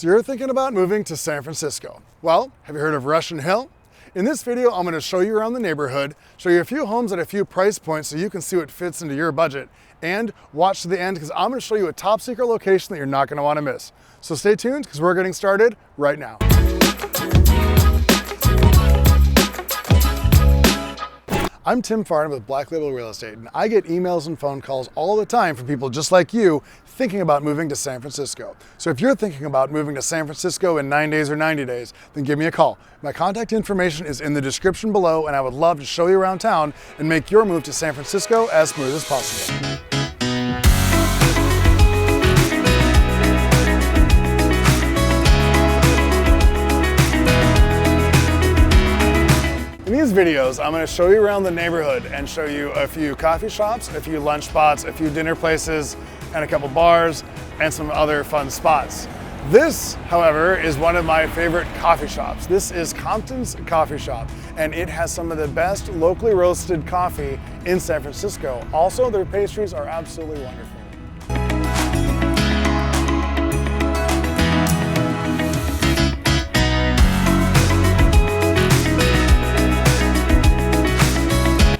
So you're thinking about moving to San Francisco. Well, have you heard of Russian Hill? In this video, I'm going to show you around the neighborhood, show you a few homes at a few price points so you can see what fits into your budget, and watch to the end because I'm going to show you a top secret location that you're not going to want to miss. So stay tuned because we're getting started right now. I'm Tim Farnham with Black Label Real Estate, and I get emails and phone calls all the time from people just like you thinking about moving to San Francisco. So if you're thinking about moving to San Francisco in 9 days or 90 days, then give me a call. My contact information is in the description below, and I would love to show you around town and make your move to San Francisco as smooth as possible. In these videos, I'm going to show you around the neighborhood and show you a few coffee shops, a few lunch spots, a few dinner places, and a couple bars, and some other fun spots. This, however, is one of my favorite coffee shops. This is Compton's Coffee Shop, and it has some of the best locally roasted coffee in San Francisco. Also, their pastries are absolutely wonderful.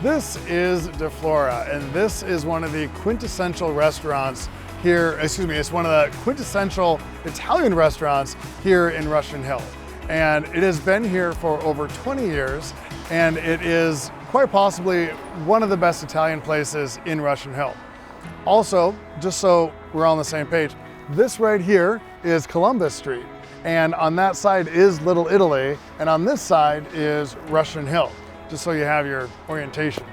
This is De Flora, and this is one of the quintessential restaurants here, it's one of the quintessential Italian restaurants here in Russian Hill. And it has been here for over 20 years, and it is quite possibly one of the best Italian places in Russian Hill. Also, just so we're on the same page, this right here is Lombard Street, and on that side is Little Italy, and on this side is Russian Hill, just so you have your orientation.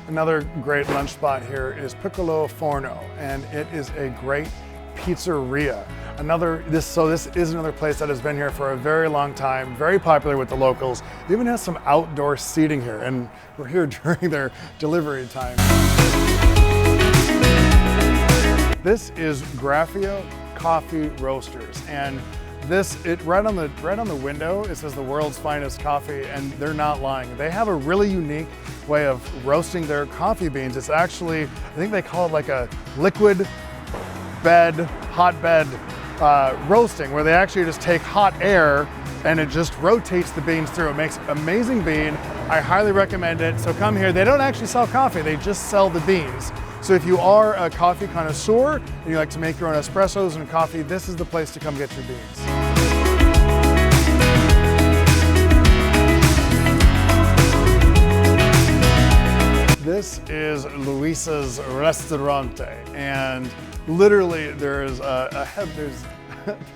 Another great lunch spot here is Piccolo Forno, and it is a great pizzeria. This is another place that has been here for a very long time, very popular with the locals. It even has some outdoor seating here, and we're here during their delivery time. This is Graffio Coffee Roasters, and right on the window it says the world's finest coffee, and they're not lying. They have a really unique way of roasting their coffee beans. It's actually, I think they call it like a liquid bed, hotbed roasting, where they actually just take hot air and it just rotates the beans through. It makes amazing bean. I highly recommend it. So come here. They don't actually sell coffee, they just sell the beans. So if you are a coffee connoisseur and you like to make your own espressos and coffee, this is the place to come get your beans. This is Luisa's Restaurante, and literally there's a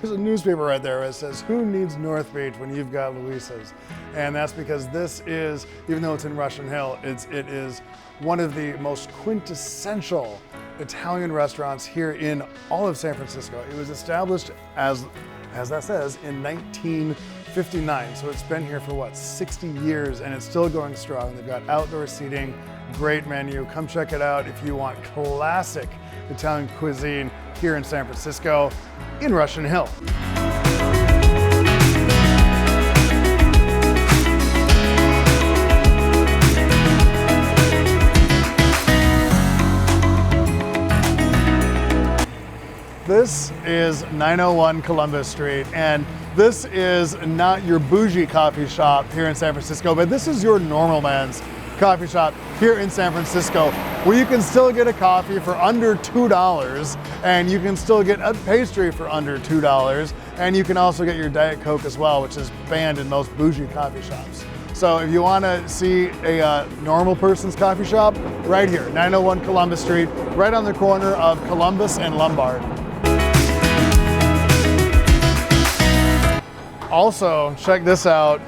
newspaper right there that says, "Who needs North Beach when you've got Luisa's?" And that's because this is, even though it's in Russian Hill, it is one of the most quintessential Italian restaurants here in all of San Francisco. It was established, as that says, in 1959. So it's been here for what, 60 years, and it's still going strong. They've got outdoor seating, great menu. Come check it out if you want classic Italian cuisine here in San Francisco, in Russian Hill. This is 901 Columbus Street, and this is not your bougie coffee shop here in San Francisco, but this is your normal man's coffee shop here in San Francisco, where you can still get a coffee for under $2, and you can still get a pastry for under $2, and you can also get your Diet Coke as well, which is banned in most bougie coffee shops. So if you want to see a normal person's coffee shop, right here, 901 Columbus Street, right on the corner of Columbus and Lombard. Also, check this out.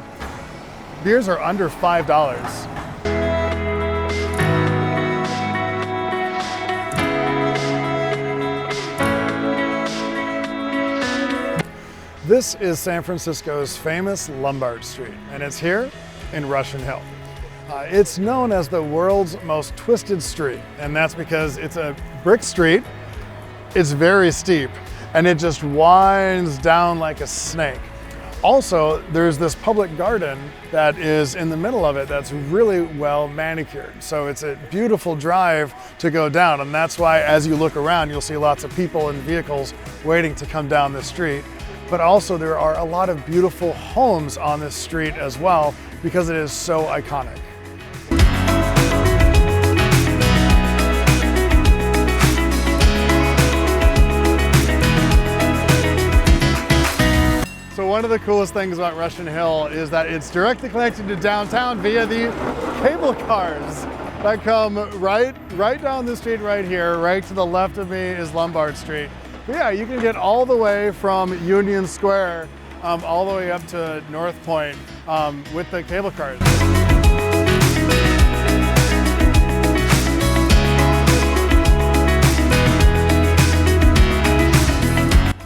Beers are under $5. This is San Francisco's famous Lombard Street, and it's here in Russian Hill. It's known as the world's most twisted street, and that's because it's a brick street, it's very steep, and it just winds down like a snake. Also, there's this public garden that is in the middle of it that's really well manicured. So it's a beautiful drive to go down, and that's why as you look around, you'll see lots of people and vehicles waiting to come down the street. But also there are a lot of beautiful homes on this street as well because it is so iconic. So one of the coolest things about Russian Hill is that it's directly connected to downtown via the cable cars that come right down the street right here. Right to the left of me is Lombard Street. But yeah, you can get all the way from Union Square all the way up to North Point with the cable cars.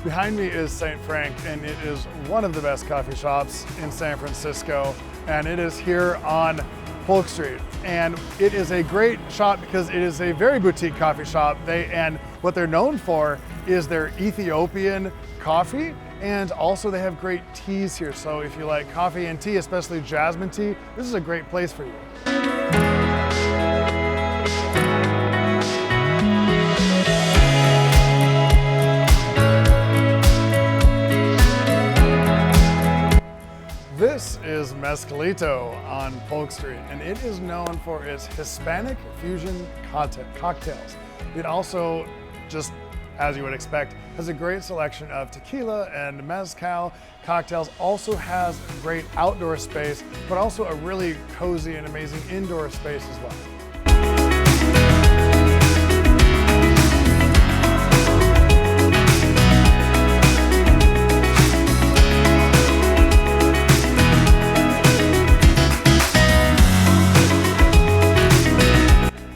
Behind me is St. Frank, and it is one of the best coffee shops in San Francisco, and it is here on Polk Street. And it is a great shop because it is a very boutique coffee shop. And what they're known for is their Ethiopian coffee, and also they have great teas here. So if you like coffee and tea, especially jasmine tea, this is a great place for you. This is Mezcalito on Polk Street, and it is known for its Hispanic fusion cocktails. It also, just as you would expect, has a great selection of tequila and mezcal cocktails. Also has great outdoor space, but also a really cozy and amazing indoor space as well.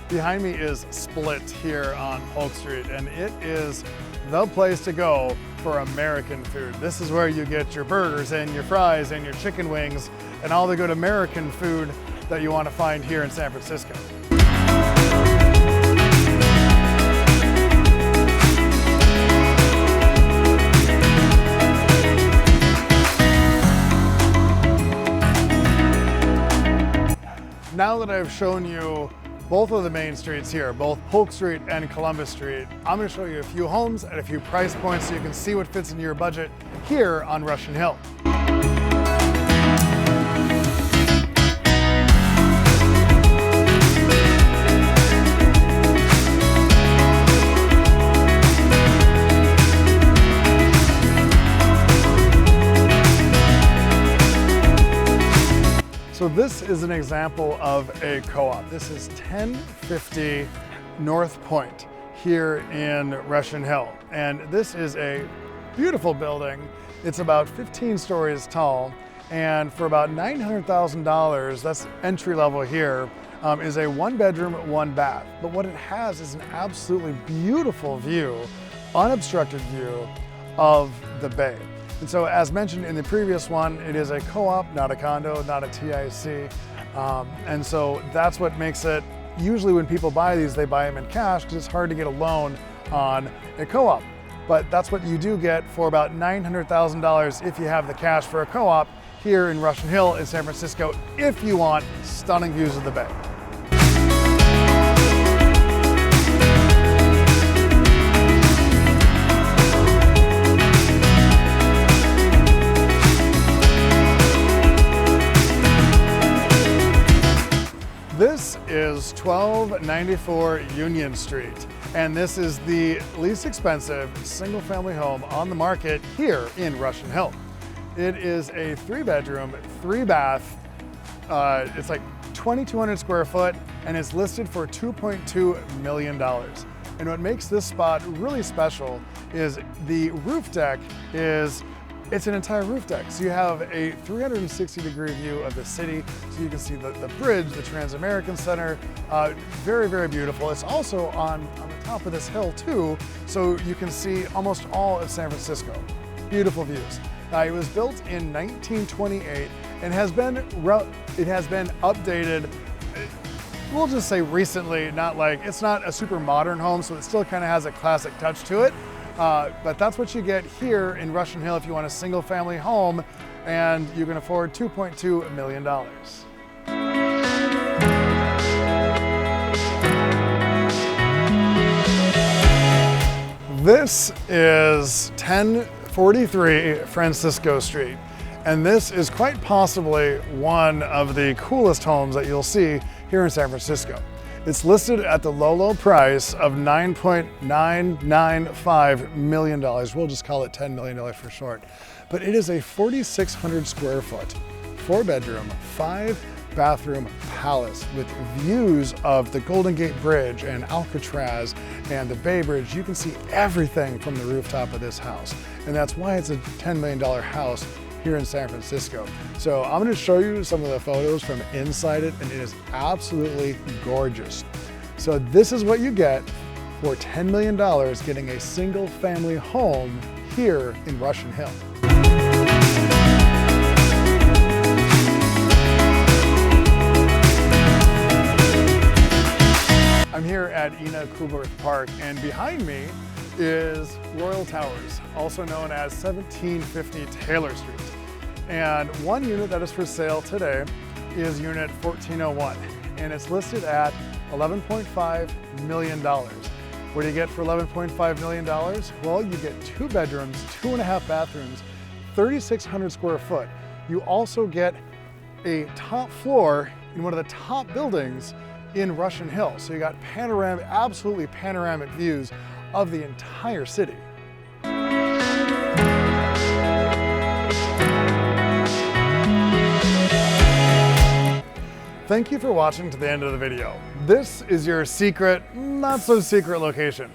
Behind me is Split here on Polk Street, and it is the place to go for American food. This is where you get your burgers and your fries and your chicken wings and all the good American food that you want to find here in San Francisco. Now that I've shown you both of the main streets here, both Polk Street and Columbus Street, I'm going to show you a few homes at a few price points so you can see what fits into your budget here on Russian Hill. So this is an example of a co-op. This is 1050 North Point here in Russian Hill. And this is a beautiful building. It's about 15 stories tall. And for about $900,000, that's entry level here, is a 1-bedroom, 1-bath. But what it has is an absolutely beautiful view, unobstructed view of the bay. And so as mentioned in the previous one, it is a co-op, not a condo, not a TIC. And so that's what makes it, usually when people buy these, they buy them in cash because it's hard to get a loan on a co-op. But that's what you do get for about $900,000 if you have the cash for a co-op here in Russian Hill in San Francisco, if you want stunning views of the bay. This is 1294 Union Street, and this is the least expensive single-family home on the market here in Russian Hill. It is a 3-bedroom, 3-bath. It's like 2,200 square foot, and it's listed for $2.2 million. And what makes this spot really special is the roof deck it's an entire roof deck. So you have a 360-degree view of the city. So you can see the bridge, the Trans-American Center. Very, very beautiful. It's also on the top of this hill too. So you can see almost all of San Francisco. Beautiful views. It was built in 1928 and it has been updated, we'll just say recently, it's not a super modern home, so it still kind of has a classic touch to it. But that's what you get here in Russian Hill if you want a single family home and you can afford $2.2 million. This is 1043 Francisco Street, and this is quite possibly one of the coolest homes that you'll see here in San Francisco. It's listed at the low price of $9.995 million. We'll just call it $10 million for short. But it is a 4,600 square foot, 4-bedroom, 5-bathroom palace with views of the Golden Gate Bridge and Alcatraz and the Bay Bridge. You can see everything from the rooftop of this house. And that's why it's a $10 million house here in San Francisco. So I'm going to show you some of the photos from inside it, and it is absolutely gorgeous. So this is what you get for $10 million getting a single family home here in Russian Hill. I'm here at Ina Kubert Park, and behind me is Royal Towers, also known as 1750 Taylor Street. And one unit that is for sale today is unit 1401, and it's listed at $11.5 million. What do you get for $11.5 million? Well, you get 2 bedrooms, 2.5 bathrooms, 3,600 square foot. You also get a top floor in one of the top buildings in Russian Hill. So you got panoramic, absolutely panoramic views of the entire city. Thank you for watching to the end of the video. This is your secret, not so secret location.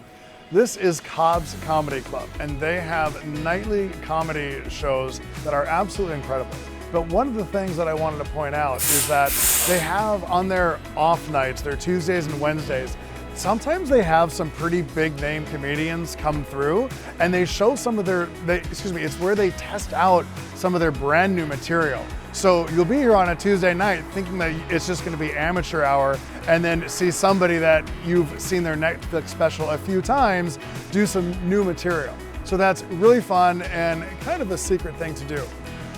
This is Cobb's Comedy Club, and they have nightly comedy shows that are absolutely incredible. But one of the things that I wanted to point out is that they have on their off nights, their Tuesdays and Wednesdays, sometimes they have some pretty big name comedians come through, and they show some of their, it's where they test out some of their brand new material. So you'll be here on a Tuesday night thinking that it's just gonna be amateur hour, and then see somebody that you've seen their Netflix special a few times do some new material. So that's really fun and kind of a secret thing to do.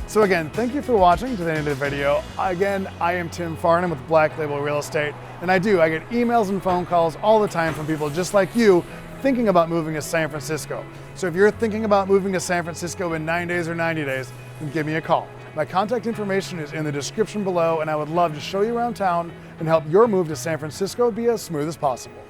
So again, thank you for watching to the end of the video. Again, I am Tim Farnham with Black Label Real Estate, and I get emails and phone calls all the time from people just like you thinking about moving to San Francisco. So if you're thinking about moving to San Francisco in 9 days or 90 days, then give me a call. My contact information is in the description below, and I would love to show you around town and help your move to San Francisco be as smooth as possible.